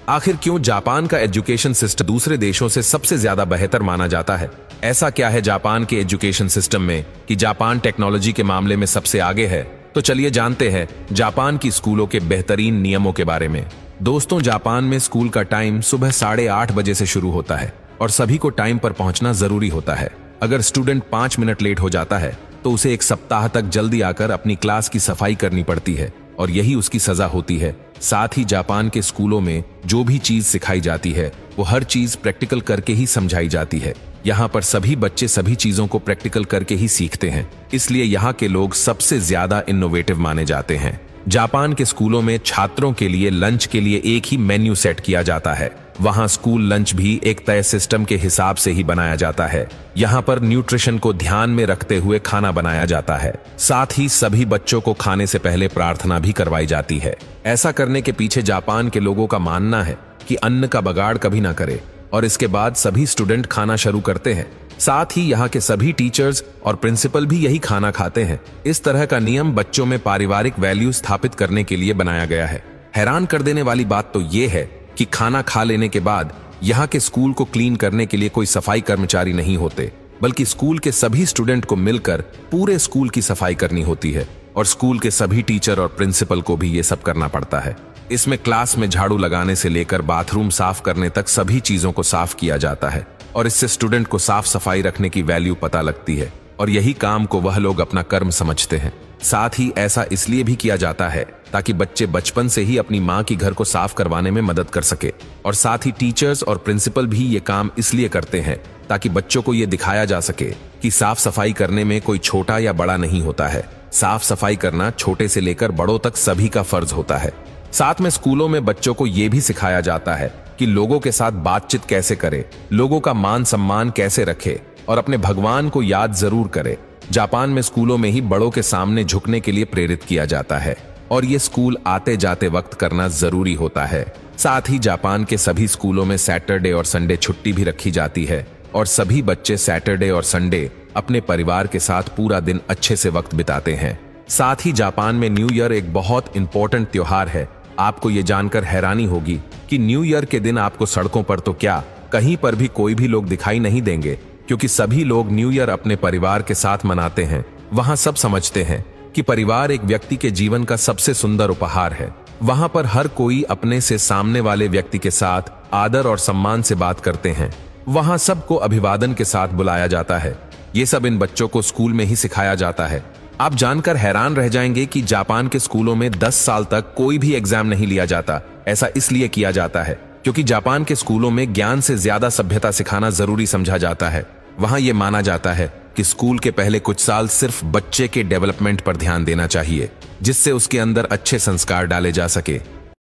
आखिर क्यों जापान का एजुकेशन सिस्टम दूसरे देशों से सबसे ज्यादा बेहतर माना जाता है? ऐसा क्या है जापान के एजुकेशन सिस्टम में कि जापान टेक्नोलॉजी के मामले में सबसे आगे है? तो चलिए जानते हैं जापान की स्कूलों के बेहतरीन नियमों के बारे में। दोस्तों, जापान में स्कूल का टाइम सुबह 8:30 बजे से शुरू होता है और सभी को टाइम पर पहुंचना जरूरी होता है। अगर स्टूडेंट 5 मिनट लेट हो जाता है तो उसे 1 सप्ताह तक जल्दी आकर अपनी क्लास की सफाई करनी पड़ती है और यही उसकी सजा होती है। साथ ही जापान के स्कूलों में जो भी चीज सिखाई जाती है वो हर चीज प्रैक्टिकल करके ही समझाई जाती है। यहाँ पर सभी बच्चे सभी चीजों को प्रैक्टिकल करके ही सीखते हैं, इसलिए यहाँ के लोग सबसे ज्यादा इनोवेटिव माने जाते हैं। जापान के स्कूलों में छात्रों के लिए लंच के लिए एक ही मेन्यू सेट किया जाता है। वहाँ स्कूल लंच भी एक तय सिस्टम के हिसाब से ही बनाया जाता है। यहाँ पर न्यूट्रिशन को ध्यान में रखते हुए खाना बनाया जाता है। साथ ही सभी बच्चों को खाने से पहले प्रार्थना भी करवाई जाती है। ऐसा करने के पीछे जापान के लोगों का मानना है कि अन्न का बगाड़ कभी ना करे और इसके बाद सभी स्टूडेंट खाना शुरू करते हैं। साथ ही यहाँ के सभी टीचर्स और प्रिंसिपल भी यही खाना खाते हैं। इस तरह का नियम बच्चों में पारिवारिक वैल्यू स्थापित करने के लिए बनाया गया है। हैरान कर देने वाली बात तो ये है कि खाना खा लेने के बाद यहाँ के स्कूल को क्लीन करने के लिए कोई सफाई कर्मचारी नहीं होते, बल्कि स्कूल के सभी स्टूडेंट को मिलकर पूरे स्कूल की सफाई करनी होती है और स्कूल के सभी टीचर और प्रिंसिपल को भी ये सब करना पड़ता है। इसमें क्लास में झाड़ू लगाने से लेकर बाथरूम साफ करने तक सभी चीजों को साफ किया जाता है और इससे स्टूडेंट को साफ सफाई रखने की वैल्यू पता लगती है और यही काम को वह लोग अपना कर्म समझते हैं। साथ ही ऐसा इसलिए भी किया जाता है ताकि बच्चे बचपन से ही अपनी माँ की घर को साफ करवाने में मदद कर सके और साथ ही टीचर्स और प्रिंसिपल भी ये काम इसलिए करते हैं ताकि बच्चों को ये दिखाया जा सके कि साफ सफाई करने में कोई छोटा या बड़ा नहीं होता है। साफ सफाई करना छोटे से लेकर बड़ों तक सभी का फर्ज होता है। साथ में स्कूलों में बच्चों को ये भी सिखाया जाता है कि लोगों के साथ बातचीत कैसे करे, लोगों का मान सम्मान कैसे रखे और अपने भगवान को याद जरूर करे। जापान में स्कूलों में ही बड़ों के सामने झुकने के लिए प्रेरित किया जाता है और ये स्कूल आते जाते वक्त करना जरूरी होता है। साथ ही जापान के सभी स्कूलों में सैटरडे और संडे छुट्टी भी रखी जाती है और सभी बच्चे सैटरडे और संडे अपने परिवार के साथ पूरा दिन अच्छे से वक्त बिताते हैं। साथ ही जापान में न्यू ईयर एक बहुत इंपॉर्टेंट त्योहार है। आपको ये जानकर हैरानी होगी कि न्यू ईयर के दिन आपको सड़कों पर तो क्या कहीं पर भी कोई भी लोग दिखाई नहीं देंगे, क्योंकि सभी लोग न्यू ईयर अपने परिवार के साथ मनाते हैं। वहाँ सब समझते हैं कि परिवार एक व्यक्ति के जीवन का सबसे सुंदर उपहार है। वहाँ पर हर कोई अपने से सामने वाले व्यक्ति के साथ आदर और सम्मान से बात करते हैं। वहाँ सबको अभिवादन के साथ बुलाया जाता है। ये सब इन बच्चों को स्कूल में ही सिखाया जाता है। आप जानकर हैरान रह जाएंगे कि जापान के स्कूलों में 10 साल तक कोई भी एग्जाम नहीं लिया जाता। ऐसा इसलिए किया जाता है क्योंकि जापान के स्कूलों में ज्ञान से ज्यादा सभ्यता सिखाना जरूरी समझा जाता है। वहां यह माना जाता है कि स्कूल के पहले कुछ साल सिर्फ बच्चे के डेवलपमेंट पर ध्यान देना चाहिए, जिससे उसके अंदर अच्छे संस्कार डाले जा सके।